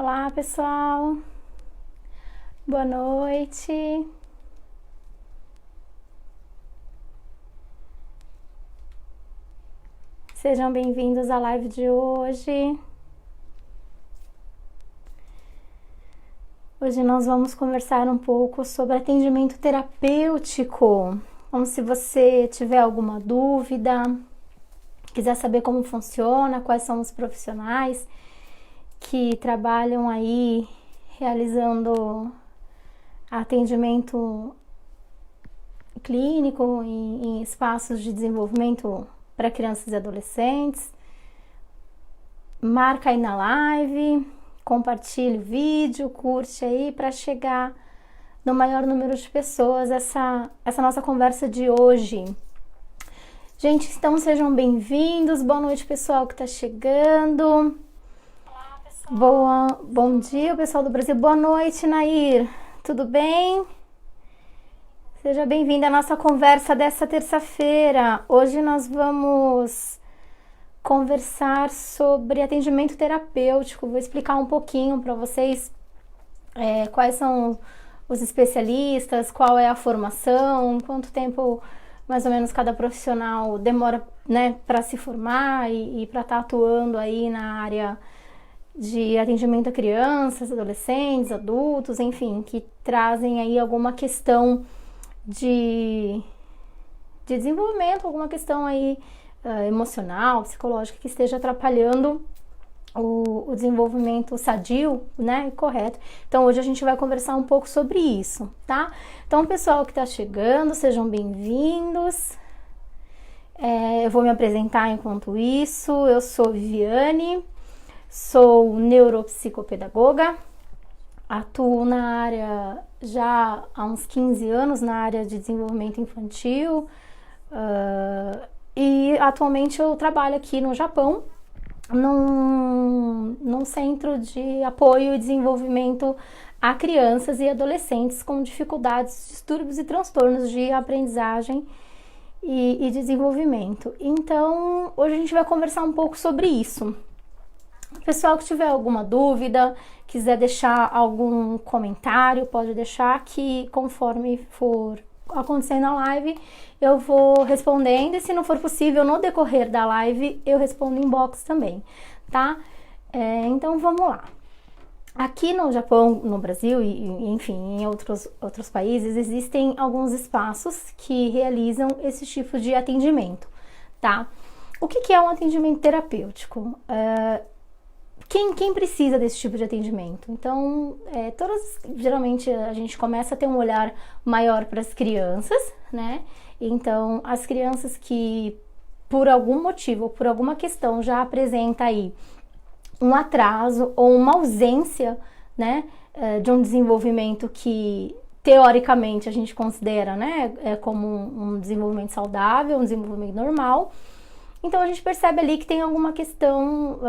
Olá, pessoal. Boa noite. Sejam bem-vindos à live de hoje. Hoje nós vamos conversar um pouco sobre atendimento terapêutico. Então, se você tiver alguma dúvida, quiser saber como funciona, quais são os profissionais que trabalham aí realizando atendimento clínico em espaços de desenvolvimento para crianças e adolescentes, marca aí na live, compartilhe o vídeo, curte aí para chegar no maior número de pessoas essa nossa conversa de hoje. Gente, então sejam bem-vindos. Boa noite, pessoal que está chegando. Olá, pessoal. Bom dia, pessoal do Brasil. Boa noite, Nair. Tudo bem? Seja bem-vindo à nossa conversa dessa terça-feira. Hoje nós vamos conversar sobre atendimento terapêutico. Vou explicar um pouquinho para vocês quais são os especialistas, qual é a formação, quanto tempo mais ou menos cada profissional demora, né, para se formar e para estar atuando aí na área de atendimento a crianças, adolescentes, adultos, enfim, que trazem aí alguma questão de desenvolvimento, alguma questão aí emocional, psicológica que esteja atrapalhando o desenvolvimento sadio, né, correto. Então hoje a gente vai conversar um pouco sobre isso, tá? Então, pessoal que está chegando, sejam bem-vindos. Eu vou me apresentar enquanto isso. Eu sou Viviane, sou neuropsicopedagoga, atuo na área já há uns 15 anos na área de desenvolvimento infantil e atualmente eu trabalho aqui no Japão, num centro de apoio e desenvolvimento a crianças e adolescentes com dificuldades, distúrbios e transtornos de aprendizagem e desenvolvimento. Então, hoje a gente vai conversar um pouco sobre isso. Pessoal que tiver alguma dúvida, quiser deixar algum comentário, pode deixar que conforme for acontecendo a live, eu vou respondendo e se não for possível no decorrer da live, eu respondo em inbox também, tá? Então vamos lá. Aqui no Japão, no Brasil e enfim, em outros países, existem alguns espaços que realizam esse tipo de atendimento, tá? O que é um atendimento terapêutico? Quem precisa desse tipo de atendimento? Então, geralmente a gente começa a ter um olhar maior para as crianças, né? Então, as crianças que por algum motivo ou por alguma questão já apresenta aí um atraso ou uma ausência, né, de um desenvolvimento que teoricamente a gente considera, né, como um desenvolvimento saudável, um desenvolvimento normal. Então a gente percebe ali que tem alguma questão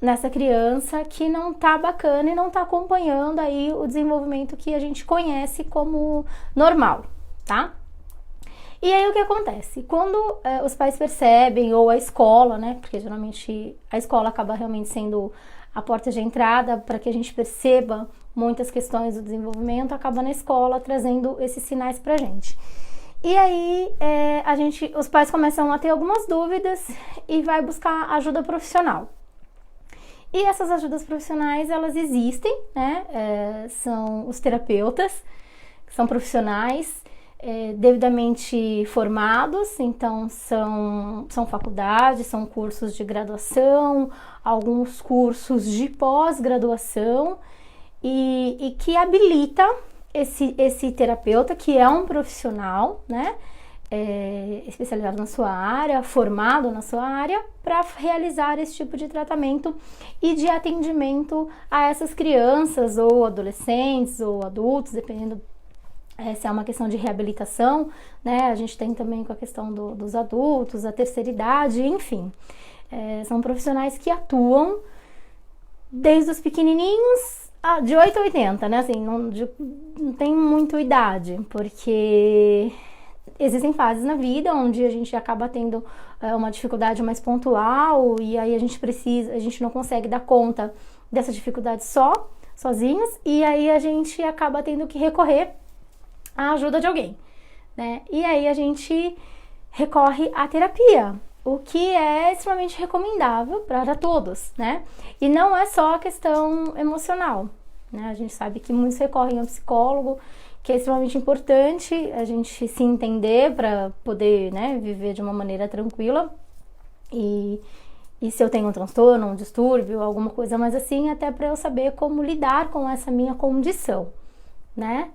nessa criança que não tá bacana e não tá acompanhando aí o desenvolvimento que a gente conhece como normal, tá? E aí o que acontece? Quando os pais percebem, ou a escola, né, porque geralmente a escola acaba realmente sendo a porta de entrada para que a gente perceba muitas questões do desenvolvimento, acaba na escola trazendo esses sinais pra gente. E aí os pais começam a ter algumas dúvidas e vai buscar ajuda profissional. E essas ajudas profissionais, elas existem, né? São os terapeutas, que são profissionais devidamente formados, então são faculdades, são cursos de graduação, alguns cursos de pós-graduação e que habilita esse terapeuta, que é um profissional, né, especializado na sua área, formado na sua área, para realizar esse tipo de tratamento e de atendimento a essas crianças ou adolescentes ou adultos, dependendo se é uma questão de reabilitação, né, a gente tem também com a questão dos adultos, a terceira idade, enfim. São profissionais que atuam desde os pequenininhos de 8 a 80, né? Assim, não tem muito idade, porque existem fases na vida onde a gente acaba tendo uma dificuldade mais pontual e aí a gente não consegue dar conta dessa dificuldade sozinhos, e aí a gente acaba tendo que recorrer à ajuda de alguém, né? E aí a gente recorre à terapia, o que é extremamente recomendável para todos, né? E não é só a questão emocional, né? A gente sabe que muitos recorrem ao psicólogo, que é extremamente importante a gente se entender para poder, né, viver de uma maneira tranquila. E se eu tenho um transtorno, um distúrbio, alguma coisa mais assim, até para eu saber como lidar com essa minha condição, né?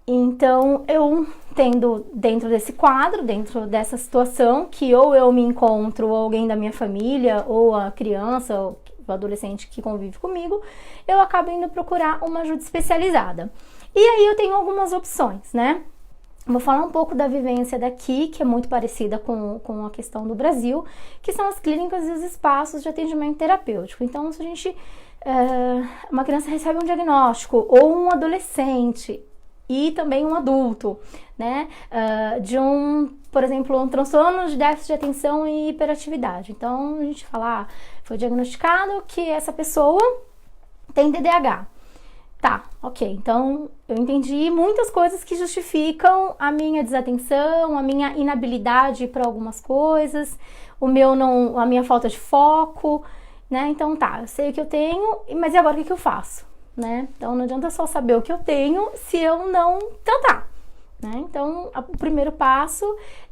Então, eu tendo dentro desse quadro, dentro dessa situação, que ou eu me encontro, ou alguém da minha família, ou a criança, ou o adolescente que convive comigo, eu acabo indo procurar uma ajuda especializada. E aí eu tenho algumas opções, né? Vou falar um pouco da vivência daqui, que é muito parecida com a questão do Brasil, que são as clínicas e os espaços de atendimento terapêutico. Então, se a gente, uma criança recebe um diagnóstico, ou um adolescente, e também um adulto, né, de por exemplo, um transtorno de déficit de atenção e hiperatividade. Então, a gente fala, foi diagnosticado que essa pessoa tem TDAH. Tá, ok, então eu entendi muitas coisas que justificam a minha desatenção, a minha inabilidade para algumas coisas, a minha falta de foco, né? Então tá, eu sei o que eu tenho, mas e agora o que eu faço, né? Então não adianta só saber o que eu tenho se eu não tratar, né? Então o primeiro passo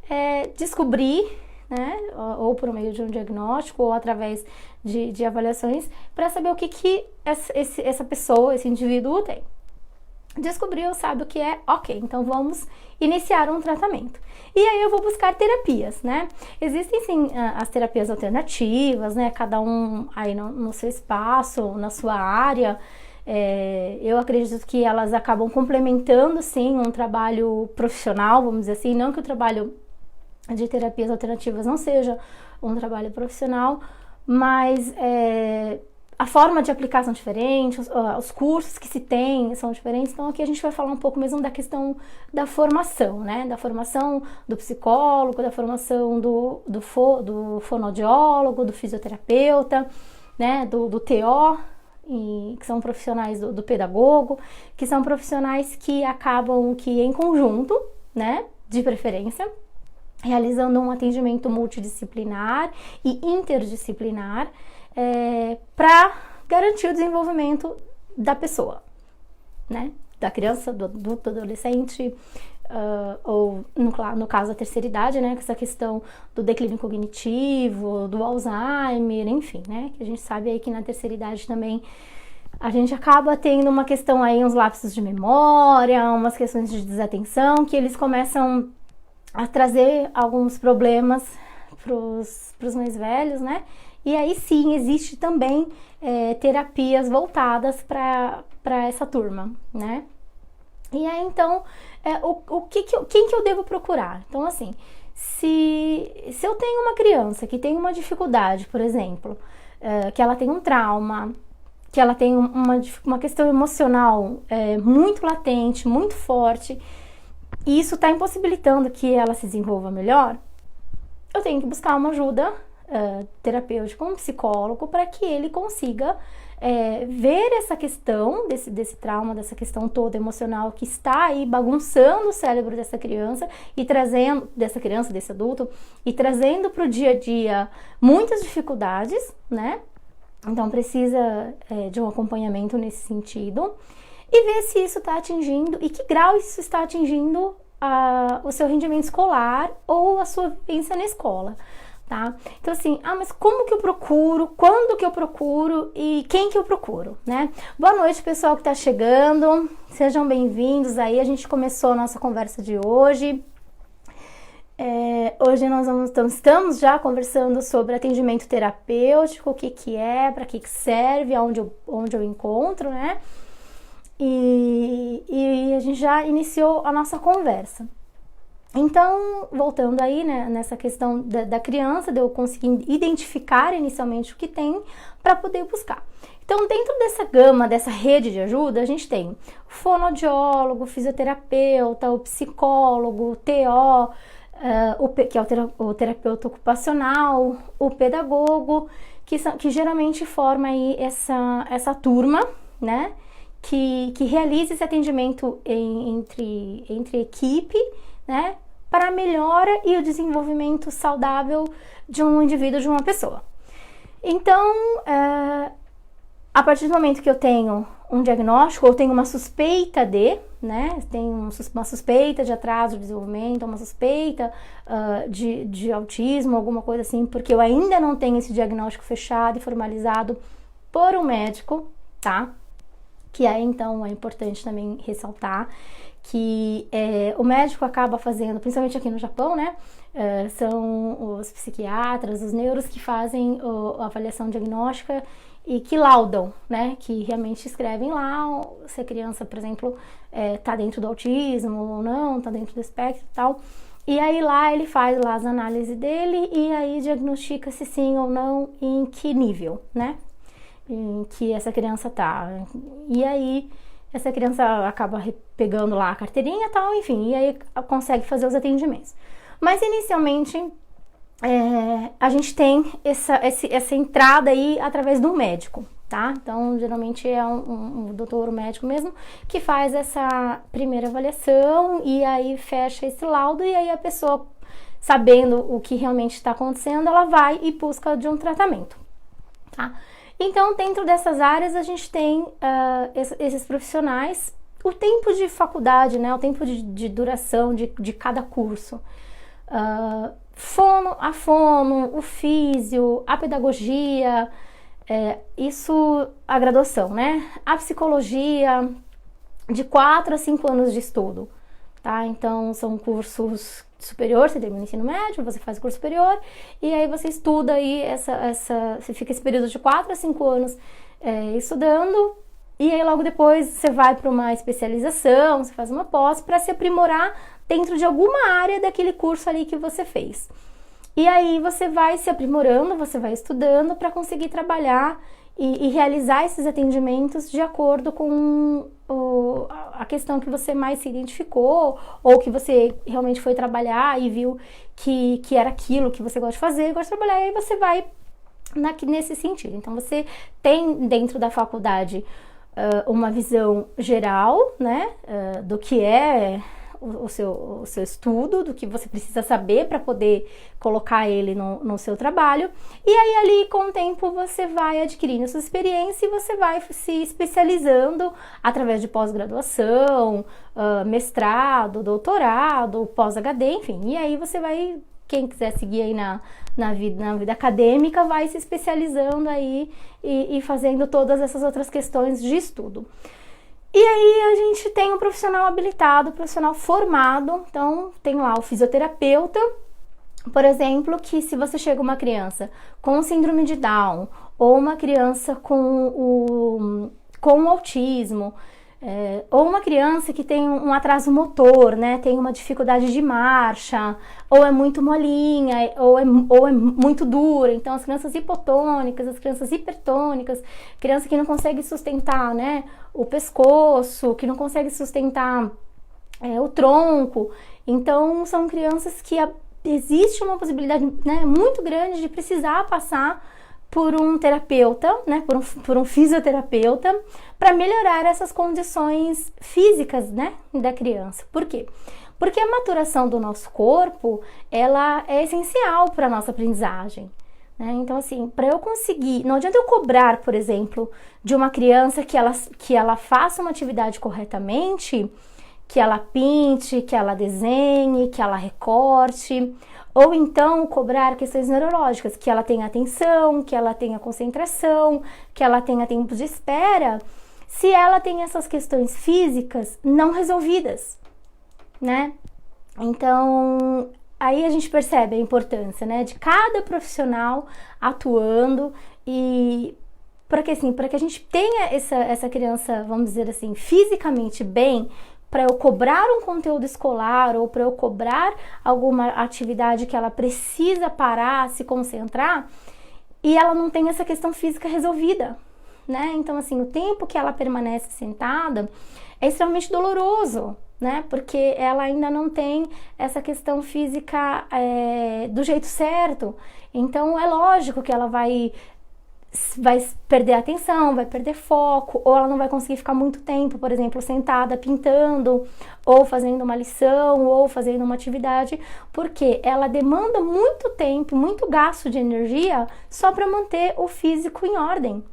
é descobrir, né? Ou por meio de um diagnóstico ou através de avaliações, para saber o que essa pessoa, esse indivíduo tem. Descobriu, sabe o que é? Ok, então vamos iniciar um tratamento. E aí eu vou buscar terapias, né? Existem sim as terapias alternativas, né? Cada um aí no seu espaço, na sua área. Eu acredito que elas acabam complementando sim um trabalho profissional, vamos dizer assim, não que o trabalho de terapias alternativas não seja um trabalho profissional, mas a forma de aplicar são diferentes, os cursos que se tem são diferentes. Então aqui a gente vai falar um pouco mesmo da questão da formação, né? Da formação do psicólogo, da formação do fonoaudiólogo, do fisioterapeuta, né? Do TO, que são profissionais do pedagogo, que são profissionais que acabam que em conjunto, né? De preferência, realizando um atendimento multidisciplinar e interdisciplinar para garantir o desenvolvimento da pessoa, né? Da criança, do adulto, do adolescente, ou no caso da terceira idade, né? Com essa questão do declínio cognitivo, do Alzheimer, enfim, né? Que a gente sabe aí que na terceira idade também a gente acaba tendo uma questão aí, uns lapsos de memória, umas questões de desatenção, que eles começam a trazer alguns problemas para os mais velhos, né? E aí sim, existe também terapias voltadas para essa turma, né? E aí então, quem que eu devo procurar? Então assim, se eu tenho uma criança que tem uma dificuldade, por exemplo, que ela tem um trauma, que ela tem uma questão emocional muito latente, muito forte, e isso está impossibilitando que ela se desenvolva melhor, eu tenho que buscar uma ajuda terapêutica, um psicólogo, para que ele consiga ver essa questão desse trauma, dessa questão toda emocional que está aí bagunçando o cérebro dessa criança e trazendo, desse adulto, e trazendo para o dia a dia muitas dificuldades, né? Então precisa de um acompanhamento nesse sentido. E ver se isso está atingindo e que grau isso está atingindo o seu rendimento escolar ou a sua vivência na escola, tá? Então assim, mas como que eu procuro, quando que eu procuro e quem que eu procuro, né? Boa noite, pessoal que tá chegando, sejam bem-vindos aí, a gente começou a nossa conversa de hoje. Hoje nós estamos já conversando sobre atendimento terapêutico, o que é, para que serve, onde eu encontro, né? E a gente já iniciou a nossa conversa. Então, voltando aí, né, nessa questão da criança, de eu conseguir identificar inicialmente o que tem para poder buscar. Então, dentro dessa gama, dessa rede de ajuda, a gente tem o fonoaudiólogo, o fisioterapeuta, o psicólogo, o TO, que é o terapeuta ocupacional, o pedagogo, que geralmente forma aí essa turma, né? Que realiza esse atendimento entre equipe, né? Para a melhora e o desenvolvimento saudável de um indivíduo, de uma pessoa. Então, a partir do momento que eu tenho um diagnóstico, ou tenho uma suspeita né? Tenho uma suspeita de atraso de desenvolvimento, uma suspeita de autismo, alguma coisa assim, porque eu ainda não tenho esse diagnóstico fechado e formalizado por um médico, tá? Que aí, então, é importante também ressaltar que o médico acaba fazendo, principalmente aqui no Japão, né? São os psiquiatras, os neuros que fazem a avaliação diagnóstica e que laudam, né? Que realmente escrevem lá se a criança, por exemplo, tá dentro do autismo ou não, tá dentro do espectro e tal. E aí lá ele faz lá as análises dele e aí diagnostica se sim ou não, em que nível, né? Em que essa criança tá. E aí essa criança acaba pegando lá a carteirinha e tal, enfim, e aí consegue fazer os atendimentos. Mas inicialmente a gente tem essa entrada aí através do médico, tá? Então, geralmente é um doutor, um médico mesmo, que faz essa primeira avaliação e aí fecha esse laudo e aí a pessoa, sabendo o que realmente está acontecendo, ela vai e busca de um tratamento, tá? Então, dentro dessas áreas, a gente tem esses profissionais, o tempo de faculdade, né? O tempo de duração de cada curso. A fono, o físio, a pedagogia, a graduação, né? A psicologia, de 4 a 5 anos de estudo, tá? Então, são cursos superior, você termina o ensino médio, você faz o curso superior, e aí você estuda aí você fica esse período de 4 a 5 anos estudando, e aí logo depois você vai para uma especialização, você faz uma pós para se aprimorar dentro de alguma área daquele curso ali que você fez. E aí você vai se aprimorando, você vai estudando para conseguir trabalhar e realizar esses atendimentos de acordo com a questão que você mais se identificou ou que você realmente foi trabalhar e viu que era aquilo que você gosta de fazer, gosta de trabalhar, e aí você vai nesse sentido. Então, você tem dentro da faculdade uma visão geral, né, do que é o seu estudo, do que você precisa saber para poder colocar ele no seu trabalho, e aí ali com o tempo você vai adquirindo sua experiência e você vai se especializando através de pós-graduação, mestrado, doutorado, pós-HD, enfim, e aí você vai, quem quiser seguir aí na vida acadêmica, vai se especializando aí e fazendo todas essas outras questões de estudo. E aí a gente tem um profissional habilitado, um profissional formado, então tem lá o fisioterapeuta, por exemplo, que se você chega uma criança com síndrome de Down ou uma criança com autismo, ou uma criança que tem um atraso motor, né, tem uma dificuldade de marcha, ou é muito molinha, ou é muito dura, então as crianças hipotônicas, as crianças hipertônicas, criança que não consegue sustentar, né, o pescoço, que não consegue sustentar o tronco, então são crianças que existe uma possibilidade, né, muito grande de precisar passar por um terapeuta, né, por um fisioterapeuta, para melhorar essas condições físicas, né, da criança. Por quê? Porque a maturação do nosso corpo, ela é essencial para a nossa aprendizagem, né? Então, assim, para eu conseguir, não adianta eu cobrar, por exemplo, de uma criança que ela faça uma atividade corretamente, que ela pinte, que ela desenhe, que ela recorte, ou então cobrar questões neurológicas, que ela tenha atenção, que ela tenha concentração, que ela tenha tempo de espera, se ela tem essas questões físicas não resolvidas, né? Então, aí a gente percebe a importância, né, de cada profissional atuando e para que a gente tenha essa criança, vamos dizer assim, fisicamente bem, para eu cobrar um conteúdo escolar ou para eu cobrar alguma atividade que ela precisa parar, se concentrar, e ela não tem essa questão física resolvida, né? Então, assim, o tempo que ela permanece sentada é extremamente doloroso, né? Porque ela ainda não tem essa questão física do jeito certo. Então é lógico que ela vai perder a atenção, vai perder foco, ou ela não vai conseguir ficar muito tempo, por exemplo, sentada pintando, ou fazendo uma lição, ou fazendo uma atividade, porque ela demanda muito tempo, muito gasto de energia só para manter o físico em ordem,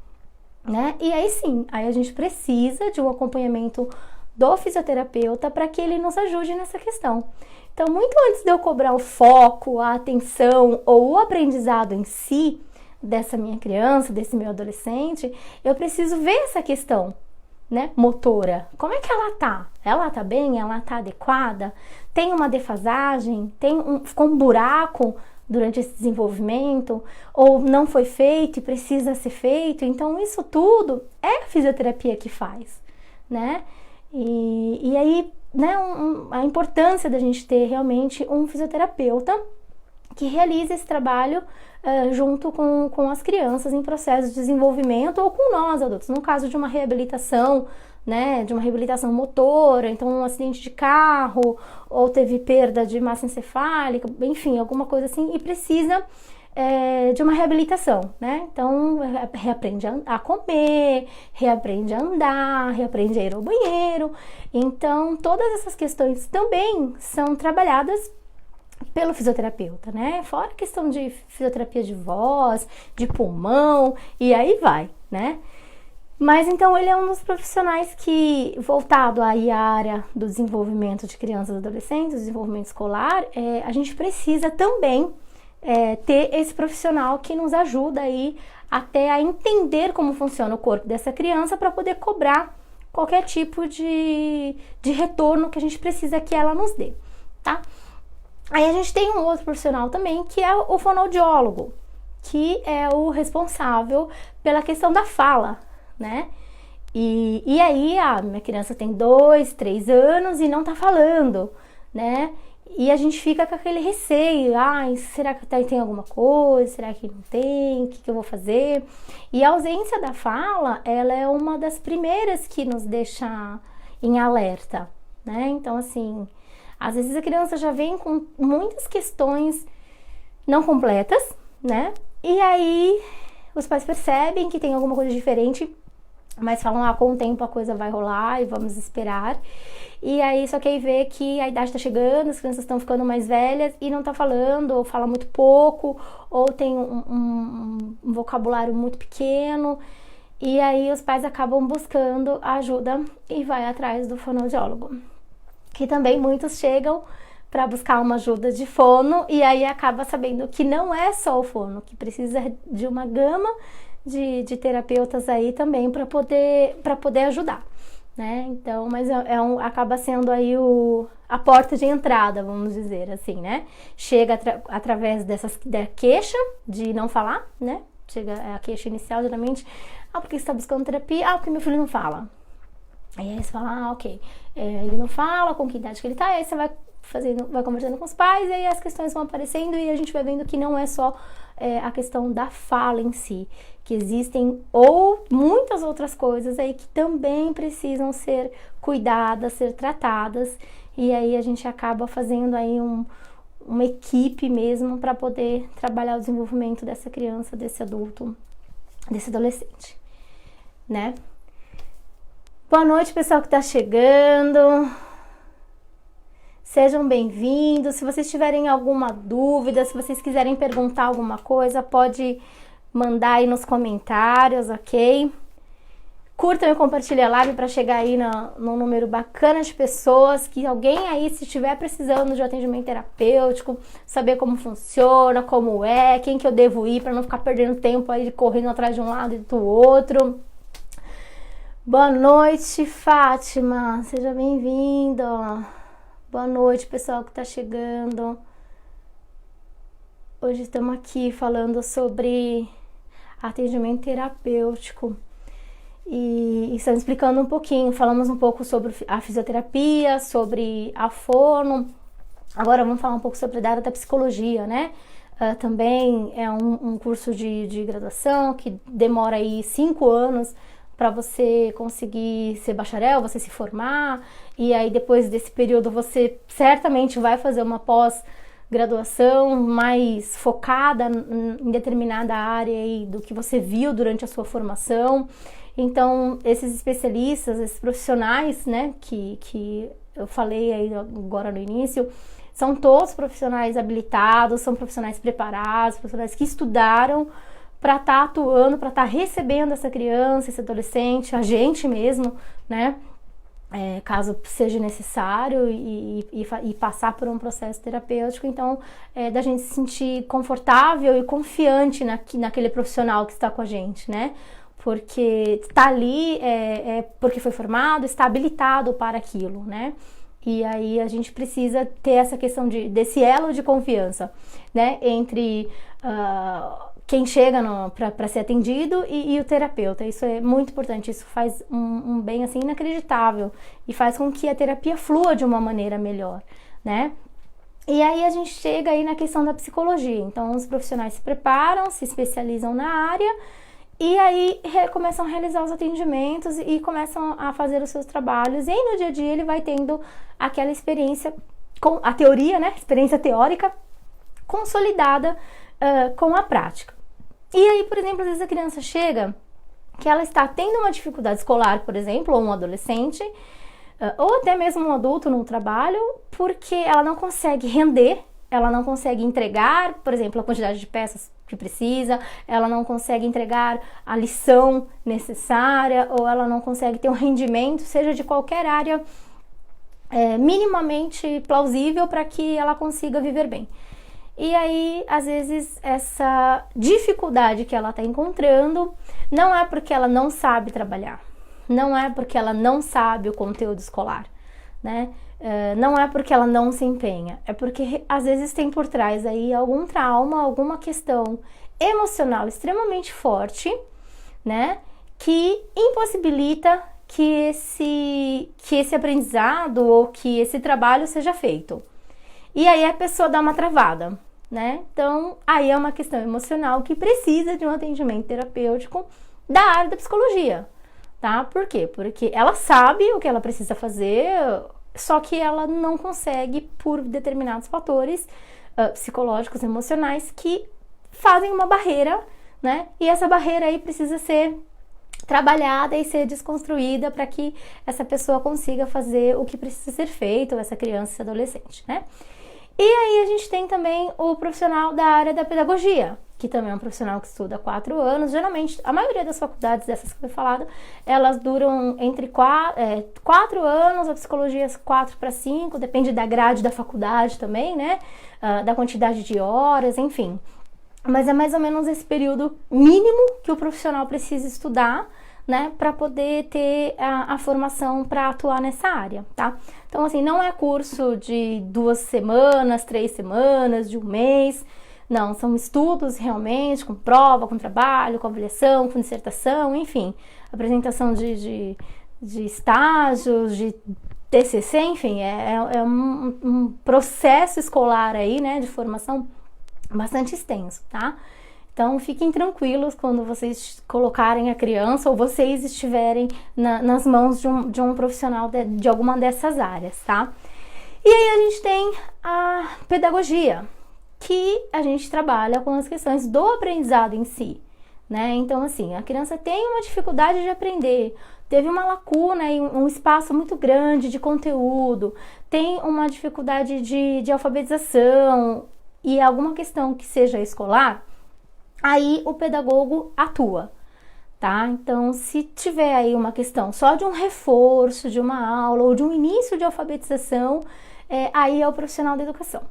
né? E aí sim, aí a gente precisa de um acompanhamento do fisioterapeuta para que ele nos ajude nessa questão. Então, muito antes de eu cobrar o foco, a atenção ou o aprendizado em si dessa minha criança, desse meu adolescente, eu preciso ver essa questão, né, motora. Como é que ela tá? Ela tá bem? Ela tá adequada? Tem uma defasagem? Ficou um buraco durante esse desenvolvimento? Ou não foi feito e precisa ser feito? Então, isso tudo é a fisioterapia que faz, né? E aí, né, a importância da gente ter realmente um fisioterapeuta que realiza esse trabalho junto com as crianças em processo de desenvolvimento ou com nós adultos, no caso de uma reabilitação, né, de uma reabilitação motora, então um acidente de carro, ou teve perda de massa encefálica, enfim, alguma coisa assim, e precisa de uma reabilitação, né? Então, reaprende a comer, reaprende a andar, reaprende a ir ao banheiro. Então, todas essas questões também são trabalhadas pelo fisioterapeuta, né? Fora a questão de fisioterapia de voz, de pulmão, e aí vai, né? Mas então ele é um dos profissionais que, voltado aí à área do desenvolvimento de crianças e adolescentes, desenvolvimento escolar, a gente precisa também ter esse profissional que nos ajuda aí até a entender como funciona o corpo dessa criança para poder cobrar qualquer tipo de retorno que a gente precisa que ela nos dê, tá? Aí a gente tem um outro profissional também, que é o fonoaudiólogo, que é o responsável pela questão da fala, né? E aí, minha criança tem 2, 3 anos e não tá falando, né? E a gente fica com aquele receio, será que tem alguma coisa? Será que não tem? O que eu vou fazer? E a ausência da fala, ela é uma das primeiras que nos deixa em alerta, né? Então, assim, às vezes a criança já vem com muitas questões não completas, né? E aí os pais percebem que tem alguma coisa diferente, mas falam, com o tempo a coisa vai rolar e vamos esperar. E aí só que aí vê que a idade tá chegando, as crianças estão ficando mais velhas e não tá falando, ou fala muito pouco, ou tem um vocabulário muito pequeno. E aí os pais acabam buscando ajuda e vai atrás do fonoaudiólogo. Que também muitos chegam para buscar uma ajuda de fono e aí acaba sabendo que não é só o fono, que precisa de uma gama de terapeutas aí também para poder ajudar, né? Então, mas acaba sendo aí a porta de entrada, vamos dizer assim, né? Chega através da queixa de não falar, né? Chega a queixa inicial, geralmente, porque você está buscando terapia? Porque meu filho não fala. Aí você fala, ok, ele não fala, com que idade que ele tá, aí você vai conversando com os pais, e aí as questões vão aparecendo e a gente vai vendo que não é só a questão da fala em si, que existem muitas outras coisas aí que também precisam ser cuidadas, ser tratadas, e aí a gente acaba fazendo aí uma equipe mesmo para poder trabalhar o desenvolvimento dessa criança, desse adulto, desse adolescente, né? Boa noite, pessoal que está chegando. Sejam bem-vindos. Se vocês tiverem alguma dúvida, se vocês quiserem perguntar alguma coisa, pode mandar aí nos comentários, ok? Curtam e compartilhem a live para chegar aí num número bacana de pessoas, que alguém aí, se estiver precisando de atendimento terapêutico, saber como funciona, como quem que eu devo ir, para não ficar perdendo tempo aí correndo atrás de um lado e do outro. Boa noite, Fátima, seja bem-vinda. Boa noite, pessoal que tá chegando. Hoje estamos aqui falando sobre atendimento terapêutico e estamos explicando um pouquinho, falamos um pouco sobre a fisioterapia, sobre a fono. Agora vamos falar um pouco sobre a área da psicologia, né? Também é um curso de graduação que demora aí 5 anos para você conseguir ser bacharel, você se formar, e aí depois desse período você certamente vai fazer uma pós-graduação mais focada em determinada área aí do que você viu durante a sua formação. Então, esses especialistas, esses profissionais, né, que eu falei aí agora no início, são todos profissionais habilitados, são profissionais preparados, profissionais que estudaram para estar atuando, para estar recebendo essa criança, esse adolescente, a gente mesmo, né? Caso seja necessário e passar por um processo terapêutico. Então, da gente se sentir confortável e confiante naquele profissional que está com a gente, né? Porque está ali, porque foi formado, está habilitado para aquilo, né? E aí a gente precisa ter essa questão desse elo de confiança, né? Entre quem chega para ser atendido e o terapeuta. Isso é muito importante, isso faz um bem assim inacreditável e faz com que a terapia flua de uma maneira melhor, né? E aí a gente chega aí na questão da psicologia. Então os profissionais se preparam, se especializam na área e aí começam a realizar os atendimentos e começam a fazer os seus trabalhos. E aí no dia a dia ele vai tendo aquela experiência com a teoria, né? Experiência teórica consolidada com a prática. E aí, por exemplo, às vezes a criança chega que ela está tendo uma dificuldade escolar, por exemplo, ou um adolescente, ou até mesmo um adulto no trabalho, porque ela não consegue render, ela não consegue entregar, por exemplo, a quantidade de peças que precisa, ela não consegue entregar a lição necessária, ou ela não consegue ter um rendimento, seja de qualquer área, minimamente plausível para que ela consiga viver bem. E aí, às vezes, essa dificuldade que ela está encontrando não é porque ela não sabe trabalhar, não é porque ela não sabe o conteúdo escolar, né? Não é porque ela não se empenha, é porque às vezes tem por trás aí algum trauma, alguma questão emocional extremamente forte, né? Que impossibilita que esse aprendizado ou que esse trabalho seja feito. E aí a pessoa dá uma travada, né? Então, aí é uma questão emocional que precisa de um atendimento terapêutico da área da psicologia, tá? Por quê? Porque ela sabe o que ela precisa fazer, só que ela não consegue por determinados fatores psicológicos, emocionais, que fazem uma barreira, né? E essa barreira aí precisa ser trabalhada e ser desconstruída para que essa pessoa consiga fazer o que precisa ser feito, essa criança, esse adolescente, né? E aí a gente tem também o profissional da área da pedagogia, que também é um profissional que estuda 4 anos. Geralmente, a maioria das faculdades dessas que foi falado, elas duram entre 4 anos, a psicologia 4 para 5, depende da grade da faculdade também, né? Da quantidade de horas, enfim. Mas é mais ou menos esse período mínimo que o profissional precisa estudar, né, para poder ter a formação para atuar nessa área, tá? Então, assim, não é curso de 2 semanas, 3 semanas, de 1 mês, não, são estudos realmente, com prova, com trabalho, com avaliação, com dissertação, enfim, apresentação de estágios, de TCC, enfim, é um processo escolar aí, né, de formação bastante extenso, tá? Então, fiquem tranquilos quando vocês colocarem a criança ou vocês estiverem nas mãos de um profissional de alguma dessas áreas, tá? E aí a gente tem a pedagogia, que a gente trabalha com as questões do aprendizado em si, né? Então, assim, a criança tem uma dificuldade de aprender, teve uma lacuna e um espaço muito grande de conteúdo, tem uma dificuldade de alfabetização e alguma questão que seja escolar, aí o pedagogo atua, tá? Então, se tiver aí uma questão só de um reforço de uma aula ou de um início de alfabetização, aí é o profissional da educação,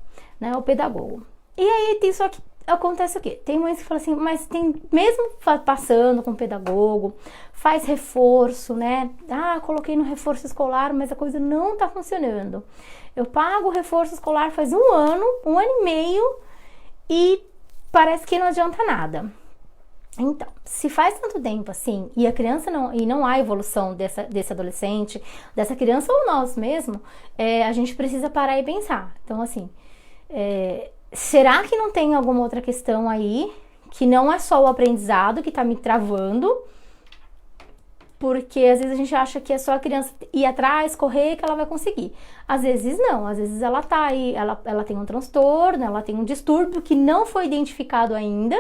né? O pedagogo. E aí, isso aqui acontece o quê? Tem mães que falam assim, mas tem, mesmo passando com o pedagogo, faz reforço, né? Ah, coloquei no reforço escolar, mas a coisa não tá funcionando. Eu pago o reforço escolar faz 1 ano e meio, e parece que não adianta nada. Então, se faz tanto tempo assim e a criança não há evolução desse adolescente, dessa criança ou nós mesmo, a gente precisa parar e pensar. Então, assim, será que não tem alguma outra questão aí que não é só o aprendizado que está me travando? porque às vezes a gente acha que é só a criança ir atrás, correr, que ela vai conseguir. Às vezes não, às vezes ela tá aí, ela tem um transtorno, ela tem um distúrbio que não foi identificado ainda,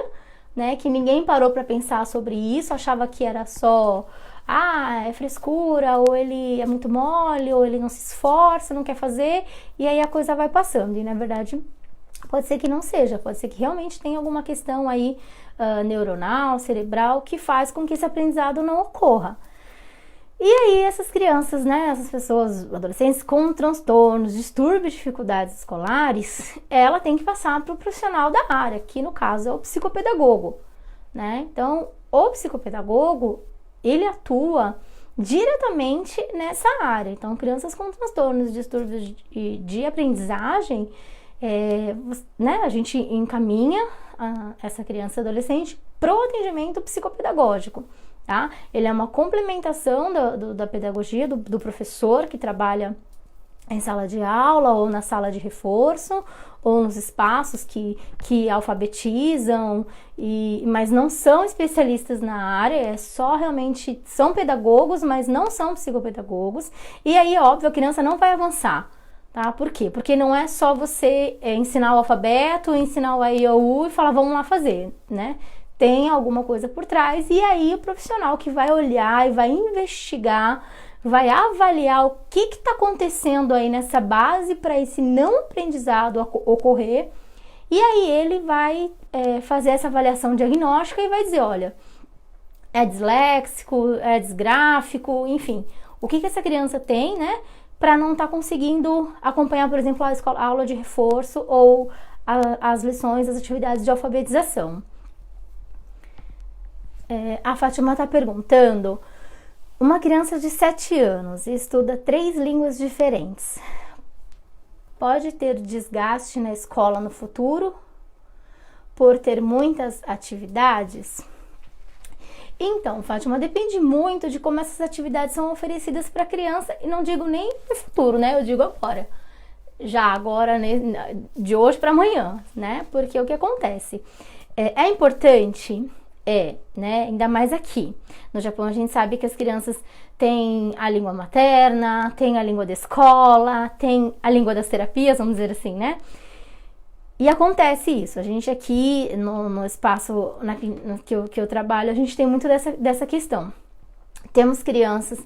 né? Que ninguém parou para pensar sobre isso, achava que era só, é frescura, ou ele é muito mole, ou ele não se esforça, não quer fazer, e aí a coisa vai passando, e na verdade pode ser que não seja, pode ser que realmente tenha alguma questão aí neuronal, cerebral, que faz com que esse aprendizado não ocorra. E aí essas crianças, né, essas pessoas, adolescentes com transtornos, distúrbios, dificuldades escolares, ela tem que passar para o profissional da área, que no caso é o psicopedagogo, né? Então, o psicopedagogo, ele atua diretamente nessa área. Então, crianças com transtornos, distúrbios de aprendizagem, né, a gente encaminha essa criança e adolescente para o atendimento psicopedagógico, tá? Ele é uma complementação da pedagogia do professor que trabalha em sala de aula ou na sala de reforço ou nos espaços que alfabetizam, mas não são especialistas na área, só realmente são pedagogos, mas não são psicopedagogos. E aí, óbvio, a criança não vai avançar. Tá? Por quê? Porque não é só você ensinar o alfabeto, ensinar o A, I, O, U e falar, vamos lá fazer, né? Tem alguma coisa por trás e aí o profissional que vai olhar e vai investigar, vai avaliar o que está acontecendo aí nessa base para esse não aprendizado ocorrer, e aí ele vai fazer essa avaliação diagnóstica e vai dizer, olha, é disléxico, é disgráfico, enfim, o que essa criança tem, né? Para não estar conseguindo acompanhar, por exemplo, a aula de reforço ou as lições, as atividades de alfabetização. A Fátima está perguntando, uma criança de 7 anos estuda 3 línguas diferentes, pode ter desgaste na escola no futuro por ter muitas atividades? Então, Fátima, depende muito de como essas atividades são oferecidas para a criança, e não digo nem no futuro, né? Eu digo agora. Já agora, né? De hoje para amanhã, né? Porque o que acontece? É importante, né? Ainda mais aqui. No Japão, a gente sabe que as crianças têm a língua materna, têm a língua da escola, têm a língua das terapias, vamos dizer assim, né? E acontece isso, a gente aqui no espaço que eu trabalho, a gente tem muito dessa questão. Temos crianças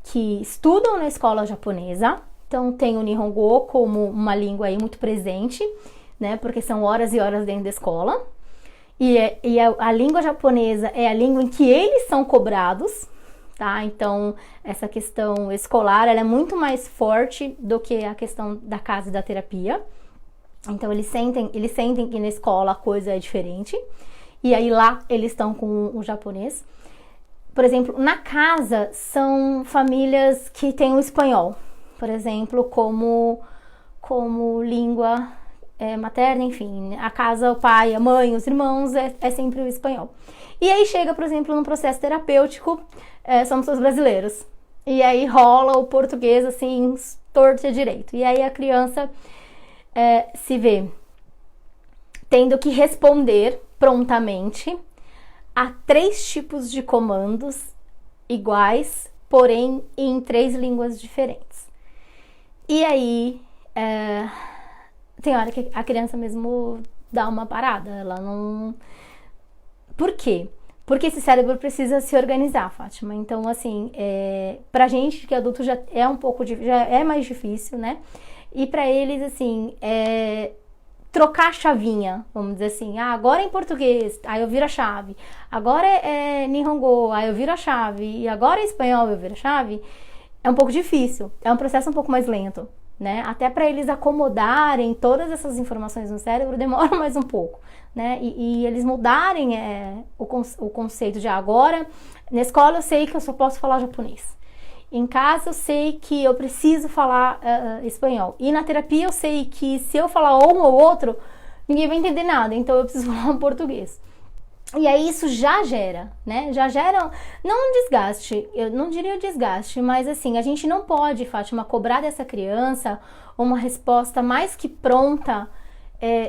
que estudam na escola japonesa, então tem o Nihongo como uma língua aí muito presente, né, porque são horas e horas dentro da escola, e a língua japonesa é a língua em que eles são cobrados, tá? Então essa questão escolar, ela é muito mais forte do que a questão da casa e da terapia. Então eles sentem que na escola a coisa é diferente, e aí lá eles estão com o japonês. Por exemplo, na casa são famílias que têm o espanhol, por exemplo, como língua materna, enfim, a casa, o pai, a mãe, os irmãos, é sempre o espanhol. E aí chega, por exemplo, num processo terapêutico, somos os brasileiros, e aí rola o português assim, torto e direito, e aí a criança se vê tendo que responder prontamente a 3 tipos de comandos iguais, porém em 3 línguas diferentes. E aí tem hora que a criança mesmo dá uma parada, ela não... Por quê? Porque esse cérebro precisa se organizar, Fátima. Então, assim, pra gente que é adulto já é um pouco, já é mais difícil, né? E para eles, assim, trocar a chavinha, vamos dizer assim, agora é em português, aí eu viro a chave, agora é Nihongo, aí eu viro a chave, e agora é espanhol, eu viro a chave, é um pouco difícil, é um processo um pouco mais lento, né? Até para eles acomodarem todas essas informações no cérebro demora mais um pouco, né? E eles mudarem o conceito de agora, na escola eu sei que eu só posso falar japonês. Em casa eu sei que eu preciso falar espanhol. E na terapia eu sei que se eu falar um ou outro, ninguém vai entender nada. Então eu preciso falar português. E aí isso já gera, né? Já gera, não um desgaste, eu não diria desgaste, mas assim, a gente não pode, Fátima, cobrar dessa criança uma resposta mais que pronta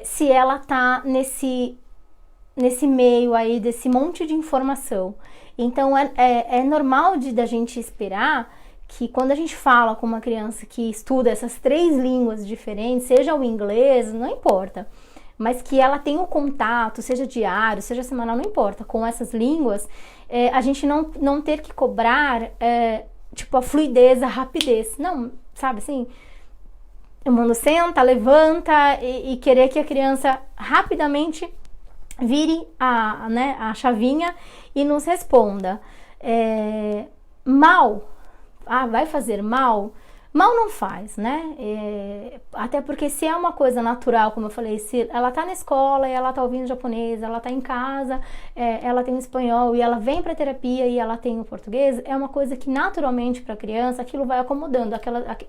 se ela tá nesse meio aí desse monte de informação. Então é normal da gente esperar que quando a gente fala com uma criança que estuda essas 3 línguas diferentes, seja o inglês, não importa, mas que ela tenha um contato, seja diário, seja semanal, não importa, com essas línguas, a gente não ter que cobrar, tipo, a fluidez, a rapidez. Não, sabe assim? O mundo senta, levanta e querer que a criança rapidamente vire a chavinha e nos responda. Mal, vai fazer mal? Mal não faz, né? Até porque se é uma coisa natural, como eu falei, se ela tá na escola e ela tá ouvindo japonês, ela tá em casa, ela tem o espanhol e ela vem pra terapia e ela tem o português, é uma coisa que naturalmente pra criança aquilo vai acomodando,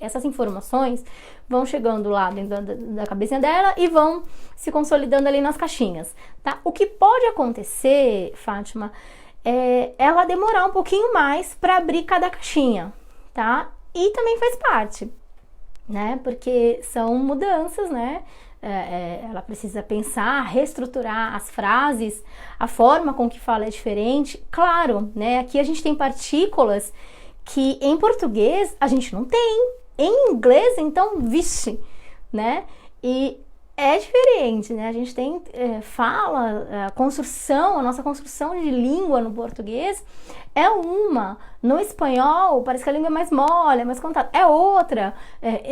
essas informações vão chegando lá dentro da cabecinha dela e vão se consolidando ali nas caixinhas, tá? O que pode acontecer, Fátima, é ela demorar um pouquinho mais pra abrir cada caixinha, tá? E também faz parte, né? Porque são mudanças, né? Ela precisa pensar, reestruturar as frases, a forma com que fala é diferente. Claro, né? Aqui a gente tem partículas que em português a gente não tem. Em inglês, então, vixe, né? E é diferente, né? A gente tem a nossa construção de língua no português é uma. No espanhol, parece que a língua é mais mole, é mais contada. É outra.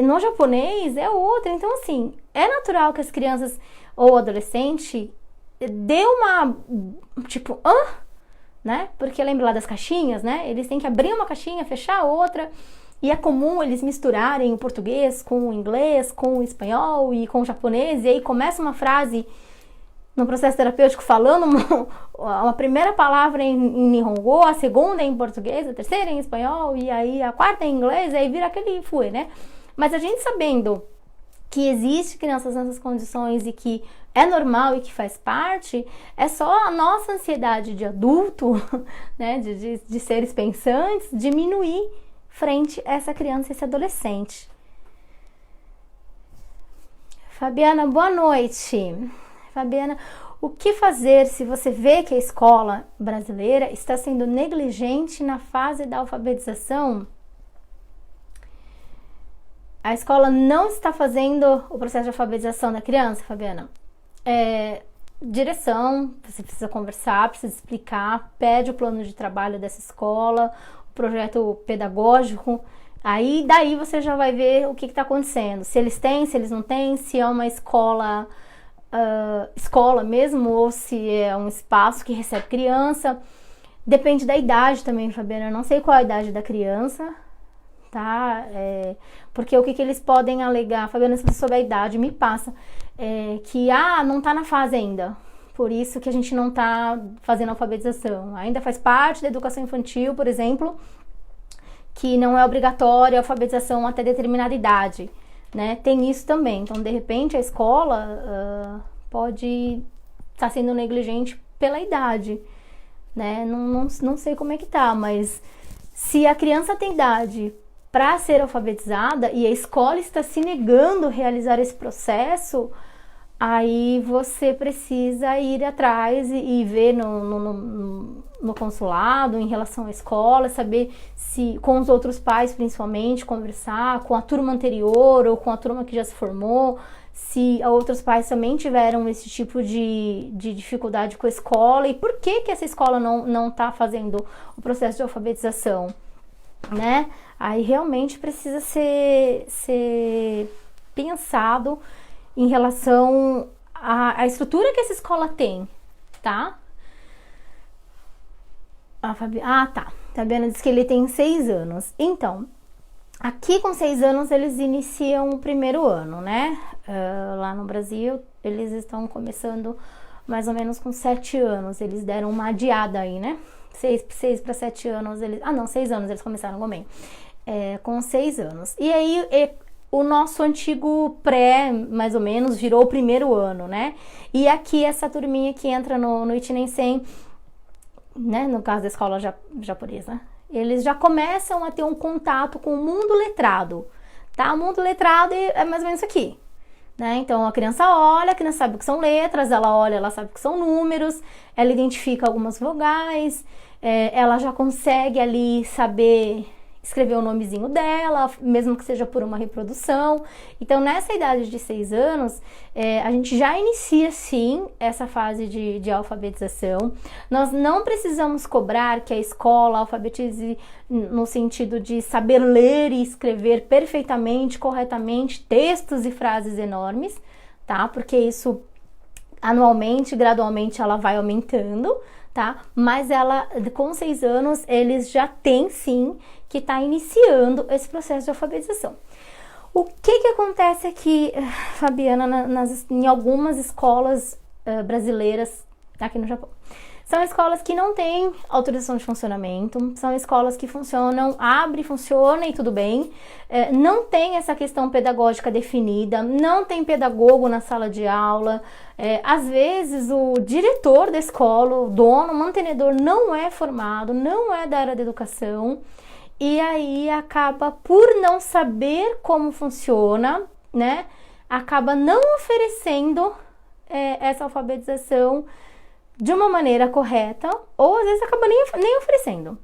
No japonês, é outra. Então, assim, é natural que as crianças ou adolescente dê uma, tipo, né? Porque lembra lá das caixinhas, né? Eles têm que abrir uma caixinha, fechar outra. E é comum eles misturarem o português com o inglês, com o espanhol e com o japonês, e aí começa uma frase no processo terapêutico falando uma primeira palavra em Nihongo, a segunda em português, a terceira em espanhol, e aí a quarta em inglês, e aí vira aquele fui, né? Mas a gente sabendo que existe crianças nessas condições e que é normal e que faz parte, é só a nossa ansiedade de adulto, né, de seres pensantes, diminuir frente a essa criança e esse adolescente. Fabiana, boa noite. Fabiana, o que fazer se você vê que a escola brasileira está sendo negligente na fase da alfabetização? A escola não está fazendo o processo de alfabetização da criança, Fabiana? Direção, você precisa conversar, precisa explicar, pede o plano de trabalho dessa escola, projeto pedagógico, aí daí você já vai ver o que está acontecendo, se eles têm, se eles não têm, se é uma escola mesmo, ou se é um espaço que recebe criança, depende da idade também, Fabiana, eu não sei qual a idade da criança, tá, porque o que eles podem alegar, Fabiana, se você souber a idade, me passa, que não tá na fase ainda, por isso que a gente não está fazendo alfabetização. Ainda faz parte da educação infantil, por exemplo, que não é obrigatória a alfabetização até determinada idade, né? Tem isso também. Então, de repente, a escola pode estar sendo negligente pela idade, né? Não sei como é que tá, mas se a criança tem idade para ser alfabetizada e a escola está se negando a realizar esse processo, aí você precisa ir atrás e ver no consulado, em relação à escola, saber se com os outros pais principalmente, conversar com a turma anterior ou com a turma que já se formou, se outros pais também tiveram esse tipo de dificuldade com a escola e por que essa escola não está fazendo o processo de alfabetização, né? Aí realmente precisa ser pensado em relação à estrutura que essa escola tem, tá? Tá. Fabiana diz que ele tem 6 anos. Então, aqui com 6 anos eles iniciam o primeiro ano, né? Lá no Brasil, eles estão começando mais ou menos com 7 anos. Eles deram uma adiada aí, né? 6 para 7 anos, 6 anos eles começaram também. Com 6 anos. E aí, o nosso antigo pré, mais ou menos, virou o primeiro ano, né? E aqui essa turminha que entra no Ichinensen, né? No caso da escola japonesa, eles já começam a ter um contato com o mundo letrado, tá? O mundo letrado é mais ou menos aqui, né? Então a criança olha, a criança sabe o que são letras, ela olha, ela sabe o que são números, ela identifica algumas vogais, ela já consegue ali saber escrever o nomezinho dela, mesmo que seja por uma reprodução. Então, nessa idade de 6 anos, a gente já inicia, sim, essa fase de alfabetização. Nós não precisamos cobrar que a escola alfabetize no sentido de saber ler e escrever perfeitamente, corretamente, textos e frases enormes, tá? Porque isso, anualmente, gradualmente, ela vai aumentando, tá? Mas ela, com 6 anos, eles já têm, sim, que está iniciando esse processo de alfabetização. O que acontece aqui, Fabiana, em algumas escolas brasileiras aqui no Japão? São escolas que não têm autorização de funcionamento, são escolas que funcionam, abre, funciona e tudo bem, não tem essa questão pedagógica definida, não tem pedagogo na sala de aula, às vezes o diretor da escola, o dono, o mantenedor não é formado, não é da área da educação, e aí acaba por não saber como funciona, né, acaba não oferecendo essa alfabetização de uma maneira correta, ou às vezes acaba nem oferecendo,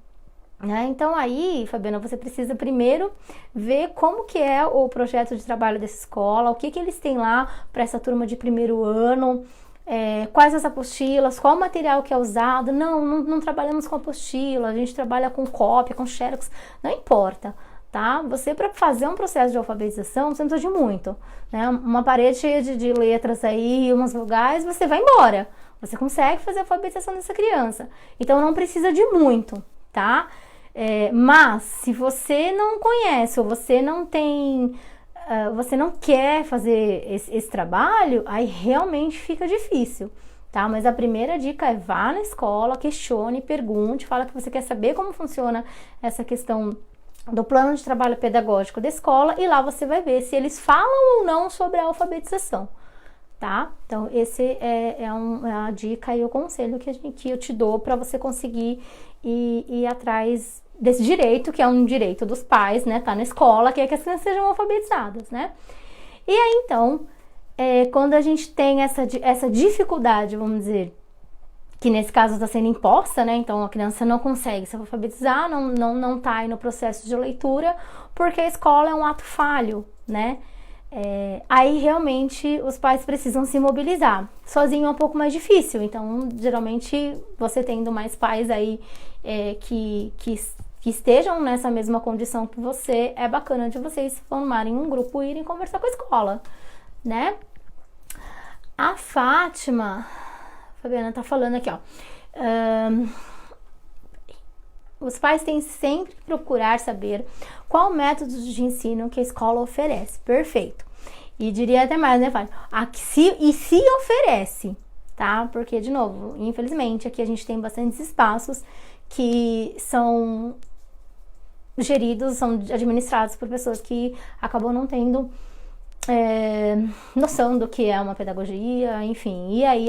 né? Então aí, Fabiana, você precisa primeiro ver como que é o projeto de trabalho dessa escola, o que eles têm lá para essa turma de primeiro ano, quais as apostilas, qual o material que é usado. Não trabalhamos com apostila, a gente trabalha com cópia, com xerox, não importa, tá? Você, para fazer um processo de alfabetização, você não precisa de muito, né? Uma parede cheia de letras aí, umas vogais, você vai embora. Você consegue fazer a alfabetização dessa criança. Então, não precisa de muito, tá? Mas, se você não conhece ou você não tem... você não quer fazer esse trabalho, aí realmente fica difícil, tá? Mas a primeira dica é vá na escola, questione, pergunte, fala que você quer saber como funciona essa questão do plano de trabalho pedagógico da escola e lá você vai ver se eles falam ou não sobre a alfabetização. Tá? Então, esse é a dica e o conselho que eu te dou para você conseguir ir atrás desse direito, que é um direito dos pais, né? Tá na escola, que é que as crianças sejam alfabetizadas, né? E aí, então, quando a gente tem essa dificuldade, vamos dizer, que nesse caso está sendo imposta, né? Então, a criança não consegue se alfabetizar, não tá aí no processo de leitura, porque a escola é um ato falho, né? Aí realmente os pais precisam se mobilizar. Sozinho é um pouco mais difícil, então geralmente você tendo mais pais aí que estejam nessa mesma condição que você, é bacana de vocês formarem um grupo e irem conversar com a escola, né? A Fátima, Fabiana tá falando aqui, ó. Os pais têm sempre que procurar saber qual método de ensino que a escola oferece. Perfeito. E diria até mais, né, Fátima? Se oferece, tá? Porque, de novo, infelizmente, aqui a gente tem bastantes espaços que são geridos, são administrados por pessoas que acabam não tendo noção do que é uma pedagogia, enfim, e aí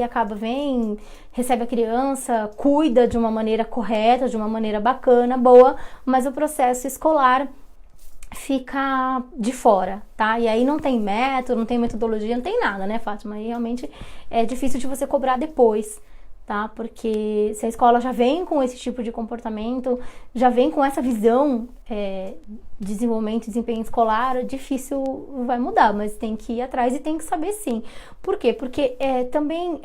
recebe a criança, cuida de uma maneira correta, de uma maneira bacana, boa, mas o processo escolar fica de fora, tá? E aí não tem método, não tem metodologia, não tem nada, né, Fátima? E realmente é difícil de você cobrar depois, tá? Porque se a escola já vem com esse tipo de comportamento, já vem com essa visão de desenvolvimento e desempenho escolar, difícil vai mudar, mas tem que ir atrás e tem que saber sim. Por quê? Porque também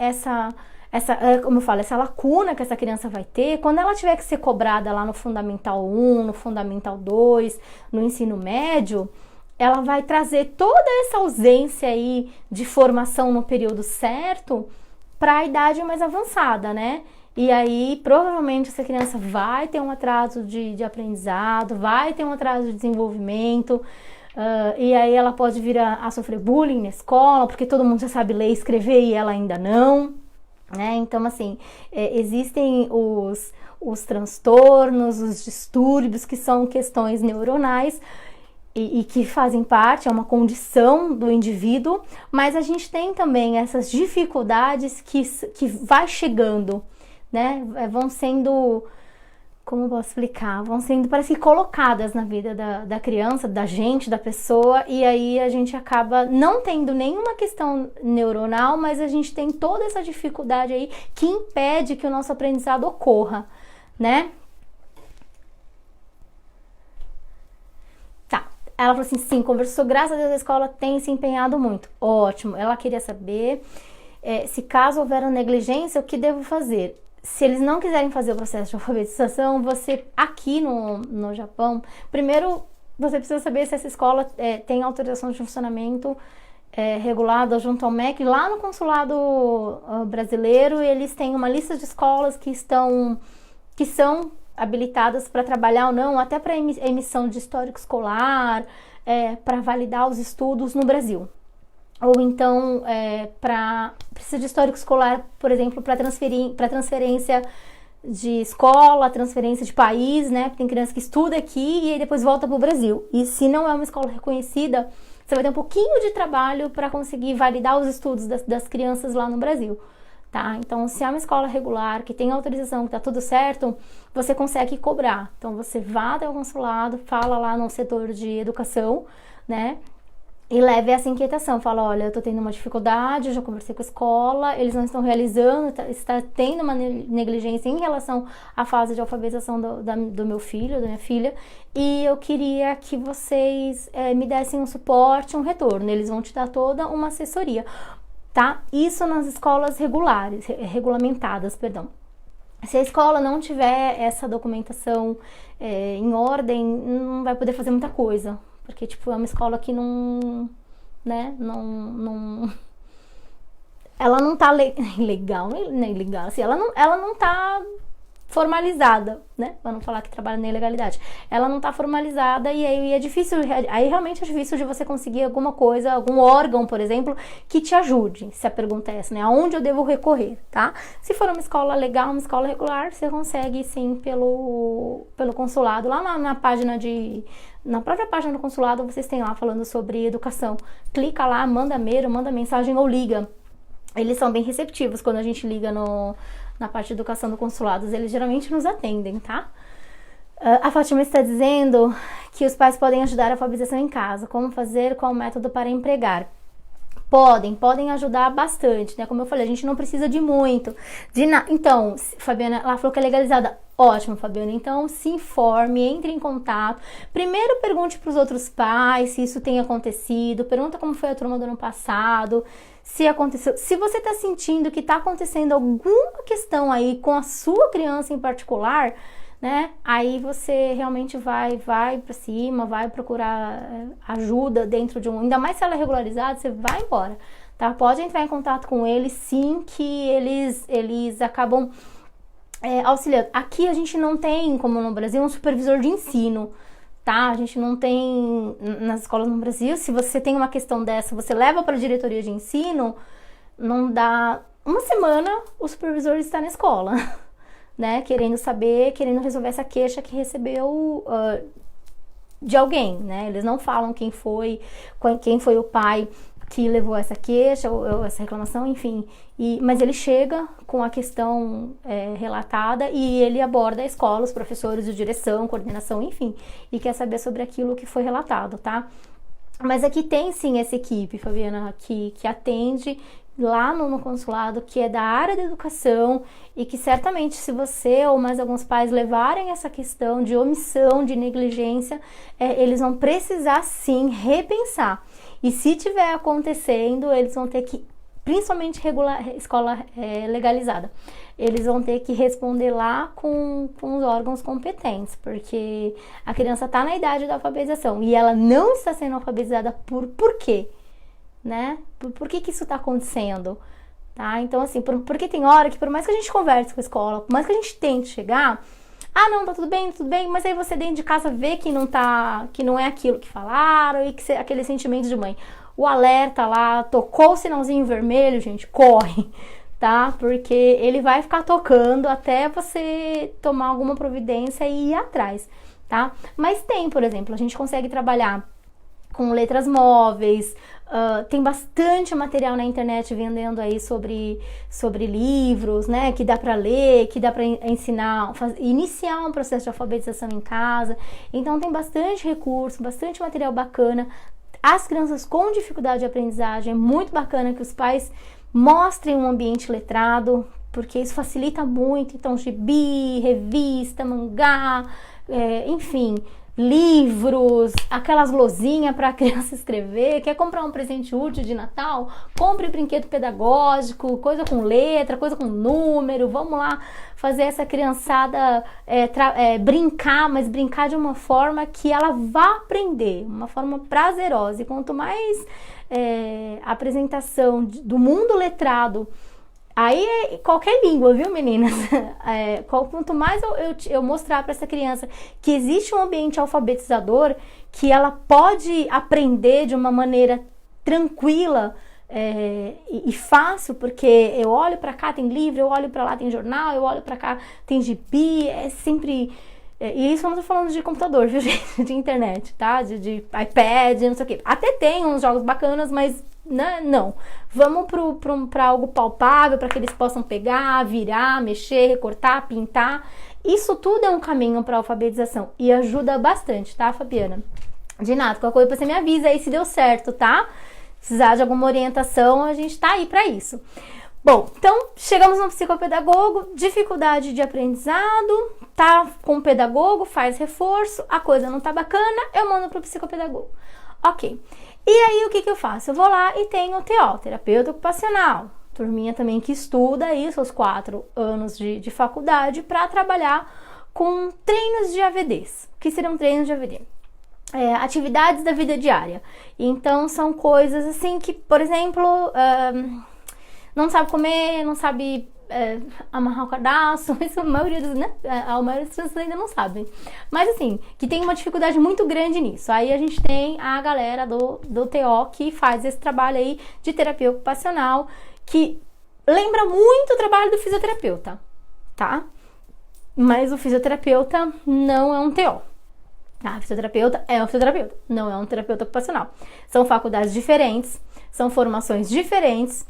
como eu falo, essa lacuna que essa criança vai ter, quando ela tiver que ser cobrada lá no Fundamental 1, no Fundamental 2, no ensino médio, ela vai trazer toda essa ausência aí de formação no período certo para a idade mais avançada, né? E aí, provavelmente, essa criança vai ter um atraso de aprendizado, vai ter um atraso de desenvolvimento, e aí ela pode vir a sofrer bullying na escola, porque todo mundo já sabe ler e escrever e ela ainda não, né? Então, assim, existem os transtornos, os distúrbios, que são questões neuronais, e que fazem parte, é uma condição do indivíduo, mas a gente tem também essas dificuldades que vai chegando, né? Vão sendo como eu posso explicar? Vão sendo, parece que, colocadas na vida da criança, da gente, da pessoa, e aí a gente acaba não tendo nenhuma questão neuronal, mas a gente tem toda essa dificuldade aí que impede que o nosso aprendizado ocorra, né? Tá. Ela falou assim, sim, conversou, graças a Deus a escola tem se empenhado muito. Ótimo. Ela queria saber se caso houver uma negligência, o que devo fazer? Se eles não quiserem fazer o processo de alfabetização, você, aqui no Japão, primeiro você precisa saber se essa escola tem autorização de funcionamento regulada junto ao MEC. Lá no consulado brasileiro, eles têm uma lista de escolas que são habilitadas para trabalhar ou não, até para emissão de histórico escolar, para validar os estudos no Brasil. Ou então, precisa de histórico escolar, por exemplo, para transferência de escola, transferência de país, né? Tem criança que estuda aqui e aí depois volta para o Brasil. E se não é uma escola reconhecida, você vai ter um pouquinho de trabalho para conseguir validar os estudos das crianças lá no Brasil, tá? Então, se é uma escola regular, que tem autorização, que tá tudo certo, você consegue cobrar. Então, você vá até o consulado, fala lá no setor de educação, né? E leve essa inquietação, fala, olha, eu tô tendo uma dificuldade, eu já conversei com a escola, eles não estão realizando, está tendo uma negligência em relação à fase de alfabetização do meu filho, da minha filha, e eu queria que vocês me dessem um suporte, um retorno. Eles vão te dar toda uma assessoria, tá? Isso nas escolas regulamentadas, perdão. Se a escola não tiver essa documentação em ordem, não vai poder fazer muita coisa. Porque, tipo, é uma escola que não, né, ela não tá legal, nem legal, assim, ela não tá formalizada, né, pra não falar que trabalha na ilegalidade. Ela não tá formalizada e aí é difícil, aí realmente é difícil de você conseguir alguma coisa, algum órgão, por exemplo, que te ajude, se a pergunta é essa, né, aonde eu devo recorrer, tá? Se for uma escola legal, uma escola regular, você consegue, sim, pelo consulado, lá na página na própria página do consulado, vocês têm lá falando sobre educação. Clica lá, manda e-mail, manda mensagem ou liga. Eles são bem receptivos quando a gente liga na parte de educação do consulado. Eles geralmente nos atendem, tá? A Fátima está dizendo que os pais podem ajudar a alfabetização em casa. Como fazer? Qual método para empregar? Podem ajudar bastante, né? Como eu falei, a gente não precisa de muito. Então, Fabiana, ela falou que é legalizada. Ótimo, Fabiana. Então, se informe, entre em contato. Primeiro, pergunte para os outros pais se isso tem acontecido. Pergunta como foi a turma do ano passado. Se aconteceu. Se você está sentindo que está acontecendo alguma questão aí com a sua criança em particular, né? Aí você realmente vai para cima, vai procurar ajuda dentro de ainda mais se ela é regularizada, você vai embora, tá? Pode entrar em contato com eles, sim, que eles acabam auxiliando. Aqui a gente não tem, como no Brasil, um supervisor de ensino, tá? A gente não tem nas escolas no Brasil. Se você tem uma questão dessa, você leva para a diretoria de ensino, não dá uma semana, o supervisor está na escola. Né, querendo resolver essa queixa que recebeu de alguém, né? Eles não falam quem foi o pai que levou essa queixa ou essa reclamação, enfim. Mas ele chega com a questão relatada e ele aborda a escola, os professores, a direção, coordenação, enfim, e quer saber sobre aquilo que foi relatado, tá? Mas aqui tem sim essa equipe, Fabiana, que atende lá no consulado, que é da área da educação e que certamente se você ou mais alguns pais levarem essa questão de omissão, de negligência, eles vão precisar sim repensar. E se tiver acontecendo, eles vão ter que, principalmente escola legalizada, eles vão ter que responder lá com os órgãos competentes, porque a criança está na idade da alfabetização e ela não está sendo alfabetizada por quê? Né? Por que isso está acontecendo? Tá? Então, assim, porque tem hora que por mais que a gente converse com a escola, por mais que a gente tente chegar, não, tá tudo bem, mas aí você dentro de casa vê que não é aquilo que falaram e que aquele sentimento de mãe. O alerta lá, tocou o sinalzinho vermelho, gente, corre, tá? Porque ele vai ficar tocando até você tomar alguma providência e ir atrás, tá? Mas tem, por exemplo, a gente consegue trabalhar com letras móveis. Tem bastante material na internet vendendo aí sobre livros, né, que dá para ler, que dá para ensinar, iniciar um processo de alfabetização em casa. Então tem bastante recurso, bastante material bacana. As crianças com dificuldade de aprendizagem, é muito bacana que os pais mostrem um ambiente letrado, porque isso facilita muito. Então, gibi, revista, mangá, enfim, livros, aquelas lousinhas para a criança escrever. Quer comprar um presente útil de Natal? Compre brinquedo pedagógico, coisa com letra, coisa com número. Vamos lá fazer essa criançada brincar, mas brincar de uma forma que ela vá aprender, uma forma prazerosa. E quanto mais apresentação do mundo letrado, aí é qualquer língua, viu, meninas? Quanto mais eu mostrar para essa criança que existe um ambiente alfabetizador, que ela pode aprender de uma maneira tranquila e fácil, porque eu olho para cá, tem livro, eu olho para lá, tem jornal, eu olho para cá, tem gibi, é sempre... E isso eu não tô falando de computador, viu, gente? De internet, tá? De iPad, não sei o quê. Até tem uns jogos bacanas, mas não. Vamos para algo palpável, para que eles possam pegar, virar, mexer, recortar, pintar. Isso tudo é um caminho para alfabetização e ajuda bastante, tá, Fabiana? De nada, qualquer coisa você me avisa aí se deu certo, tá? Se precisar de alguma orientação, a gente tá aí para isso. Bom, então chegamos no psicopedagogo, dificuldade de aprendizado, tá com o pedagogo, faz reforço, a coisa não tá bacana, eu mando pro psicopedagogo. Ok. E aí o que eu faço? Eu vou lá e tenho o TO, terapeuta ocupacional, turminha também que estuda aí seus 4 anos de faculdade para trabalhar com treinos de AVDs. O que seriam treinos de AVD? Atividades da vida diária. Então são coisas assim que, por exemplo, não sabe comer, não sabe amarrar o cadastro, isso a maioria das, né? A maioria das pessoas ainda não sabem. Mas assim, que tem uma dificuldade muito grande nisso. Aí a gente tem a galera do TO que faz esse trabalho aí de terapia ocupacional, que lembra muito o trabalho do fisioterapeuta, tá? Mas o fisioterapeuta não é um TO. A fisioterapeuta é um fisioterapeuta, não é um terapeuta ocupacional. São faculdades diferentes, são formações diferentes.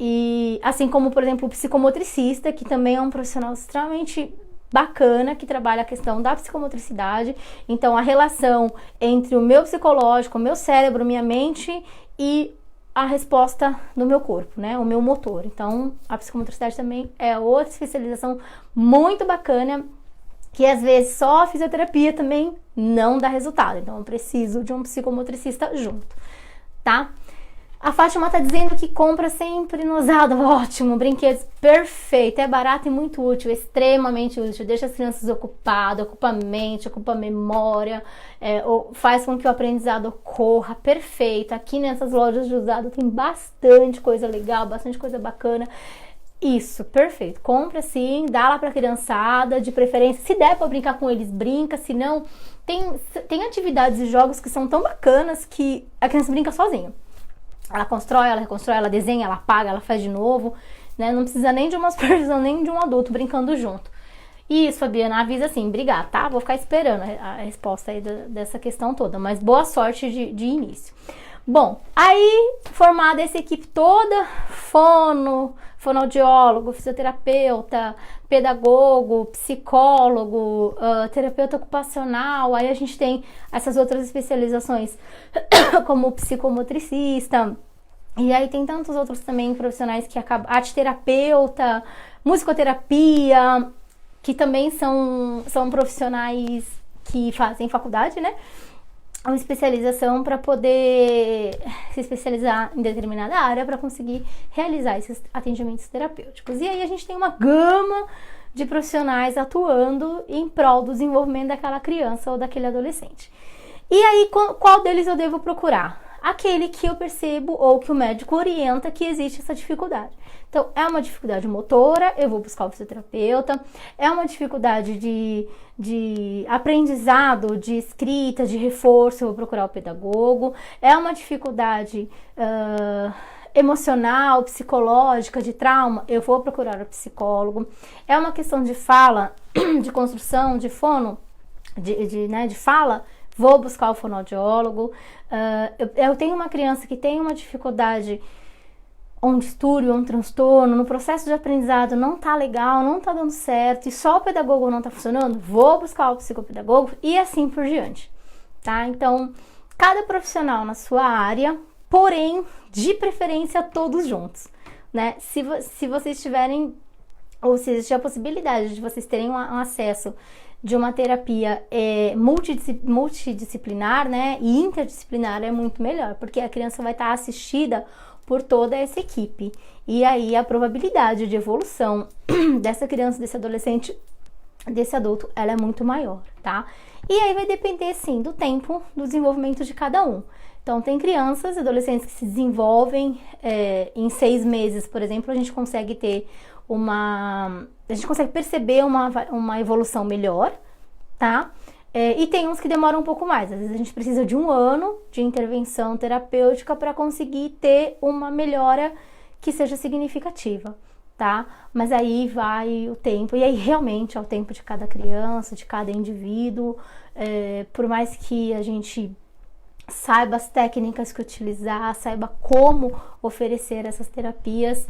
E assim como, por exemplo, o psicomotricista, que também é um profissional extremamente bacana, que trabalha a questão da psicomotricidade. Então, a relação entre o meu psicológico, o meu cérebro, minha mente e a resposta do meu corpo, né? O meu motor. Então, a psicomotricidade também é outra especialização muito bacana, que às vezes só a fisioterapia também não dá resultado. Então, eu preciso de um psicomotricista junto, tá? A Fátima tá dizendo que compra sempre no usado. Ótimo, brinquedos, perfeito, é barato e muito útil, extremamente útil, deixa as crianças ocupadas, ocupa a mente, ocupa a memória, faz com que o aprendizado ocorra, perfeito. Aqui nessas lojas de usado tem bastante coisa legal, bastante coisa bacana. Isso, perfeito, compra sim, dá lá pra criançada, de preferência, se der pra brincar com eles, brinca, se não, tem atividades e jogos que são tão bacanas que a criança brinca sozinha. Ela constrói, ela reconstrói, ela desenha, ela apaga, ela faz de novo, né? Não precisa nem de uma supervisão, nem de um adulto brincando junto. Isso, Fabiana, avisa assim, obrigada, tá? Vou ficar esperando a resposta aí dessa questão toda, mas boa sorte de início. Bom, aí formada essa equipe toda, fonoaudiólogo, fisioterapeuta, pedagogo, psicólogo, terapeuta ocupacional, aí a gente tem essas outras especializações como psicomotricista, e aí tem tantos outros também profissionais que acabam, arteterapeuta, musicoterapia, que também são profissionais que fazem faculdade, né? Uma especialização para poder se especializar em determinada área para conseguir realizar esses atendimentos terapêuticos. E aí a gente tem uma gama de profissionais atuando em prol do desenvolvimento daquela criança ou daquele adolescente. E aí, qual deles eu devo procurar? Aquele que eu percebo ou que o médico orienta que existe essa dificuldade. Então, é uma dificuldade motora, eu vou buscar o fisioterapeuta. É uma dificuldade de aprendizado, de escrita, de reforço, eu vou procurar o pedagogo. É uma dificuldade emocional, psicológica, de trauma, eu vou procurar o psicólogo. É uma questão de fala, de construção, de fono, de fala, vou buscar o fonoaudiólogo. Eu tenho uma criança que tem uma dificuldade, um distúrbio, um transtorno, no processo de aprendizado não tá legal, não tá dando certo, e só o pedagogo não tá funcionando, vou buscar o psicopedagogo e assim por diante, tá? Então, cada profissional na sua área, porém, de preferência, todos juntos, né? Se vocês tiverem, ou se existir a possibilidade de vocês terem um acesso de uma terapia multidisciplinar, né, e interdisciplinar, é muito melhor, porque a criança vai estar assistida por toda essa equipe, e aí a probabilidade de evolução dessa criança, desse adolescente, desse adulto, ela é muito maior, tá? E aí vai depender, sim, do tempo, do desenvolvimento de cada um. Então, tem crianças, adolescentes que se desenvolvem em 6 meses, por exemplo, a gente consegue ter a gente consegue perceber uma evolução melhor, tá? E tem uns que demoram um pouco mais. Às vezes a gente precisa de 1 ano de intervenção terapêutica para conseguir ter uma melhora que seja significativa, tá? Mas aí vai o tempo, e aí realmente é o tempo de cada criança, de cada indivíduo. Por mais que a gente saiba as técnicas que utilizar, saiba como oferecer essas terapias,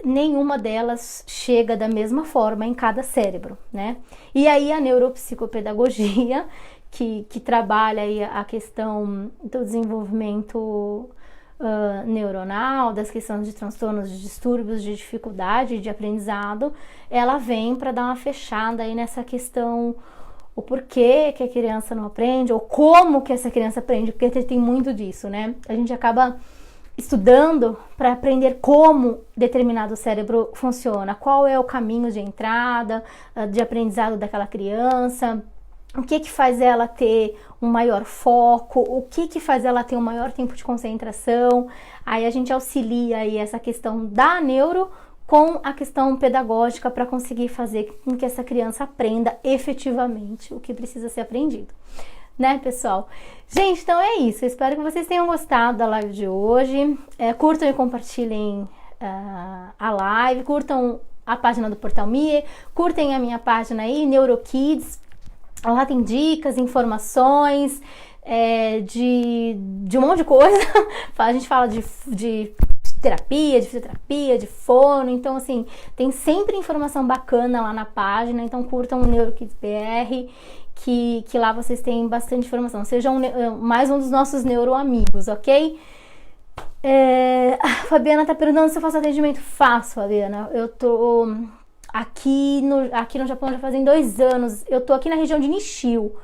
nenhuma delas chega da mesma forma em cada cérebro, né? E aí a neuropsicopedagogia, que trabalha aí a questão do desenvolvimento neuronal, das questões de transtornos, de distúrbios, de dificuldade de aprendizado, ela vem para dar uma fechada aí nessa questão, o porquê que a criança não aprende, ou como que essa criança aprende, porque tem muito disso, né? A gente acaba estudando para aprender como determinado cérebro funciona, qual é o caminho de entrada, de aprendizado daquela criança, o que faz ela ter um maior foco, o que faz ela ter um maior tempo de concentração. Aí a gente auxilia aí essa questão da neuro com a questão pedagógica para conseguir fazer com que essa criança aprenda efetivamente o que precisa ser aprendido, né, pessoal? Gente, então é isso. Eu espero que vocês tenham gostado da live de hoje. Curtam e compartilhem a live, curtam a página do Portal Me, curtem a minha página aí, NeuroKids. Lá tem dicas, informações de um monte de coisa. A gente fala de terapia, de fisioterapia, de fono, então assim, tem sempre informação bacana lá na página, então curtam o NeuroKids BR, que lá vocês têm bastante informação, sejam mais um dos nossos neuroamigos, ok? A Fabiana tá perguntando se eu faço atendimento. Faço, Fabiana, eu tô aqui no Japão já fazem 2 anos, eu tô aqui na região de Nishio,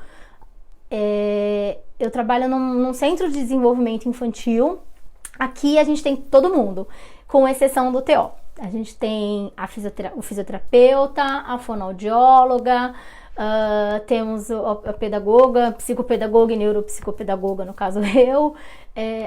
eu trabalho num centro de desenvolvimento infantil. Aqui a gente tem todo mundo, com exceção do TO. A gente tem o fisioterapeuta, a fonoaudióloga, temos a pedagoga, psicopedagoga e neuropsicopedagoga, no caso eu.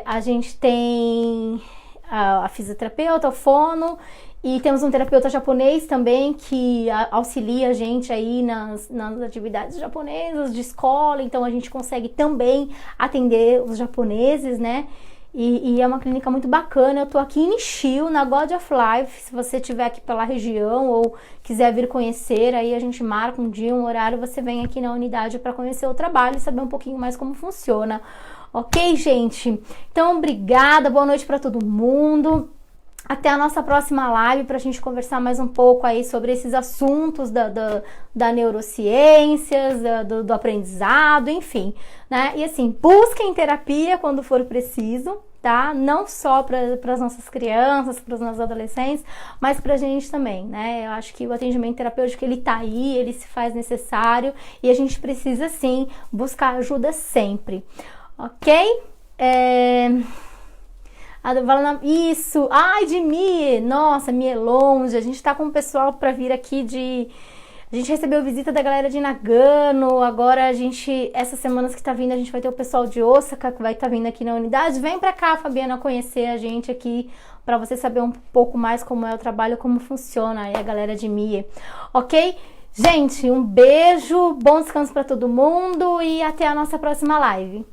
A gente tem a fisioterapeuta, o fono, e temos um terapeuta japonês também que auxilia a gente aí nas atividades japonesas de escola, então a gente consegue também atender os japoneses, né? E é uma clínica muito bacana. Eu tô aqui em Nishio, na God of Life. Se você estiver aqui pela região ou quiser vir conhecer, aí a gente marca um dia, um horário, você vem aqui na unidade para conhecer o trabalho e saber um pouquinho mais como funciona. Ok, gente? Então, obrigada, boa noite para todo mundo. Até a nossa próxima live para a gente conversar mais um pouco aí sobre esses assuntos da neurociências, do aprendizado, enfim, né? E assim, busquem terapia quando for preciso, tá? Não só para as nossas crianças, para os nossos adolescentes, mas para a gente também, né? Eu acho que o atendimento terapêutico, ele tá aí, ele se faz necessário e a gente precisa, sim, buscar ajuda sempre, ok? Isso, ai, de Mie, nossa, Mie é longe, a gente tá com o pessoal pra vir aqui a gente recebeu visita da galera de Nagano, agora essas semanas que tá vindo, a gente vai ter o pessoal de Osaka que vai estar vindo aqui na unidade. Vem pra cá, Fabiana, conhecer a gente aqui, pra você saber um pouco mais como é o trabalho, como funciona aí a galera de Mie, ok? Gente, um beijo, bom descanso pra todo mundo e até a nossa próxima live.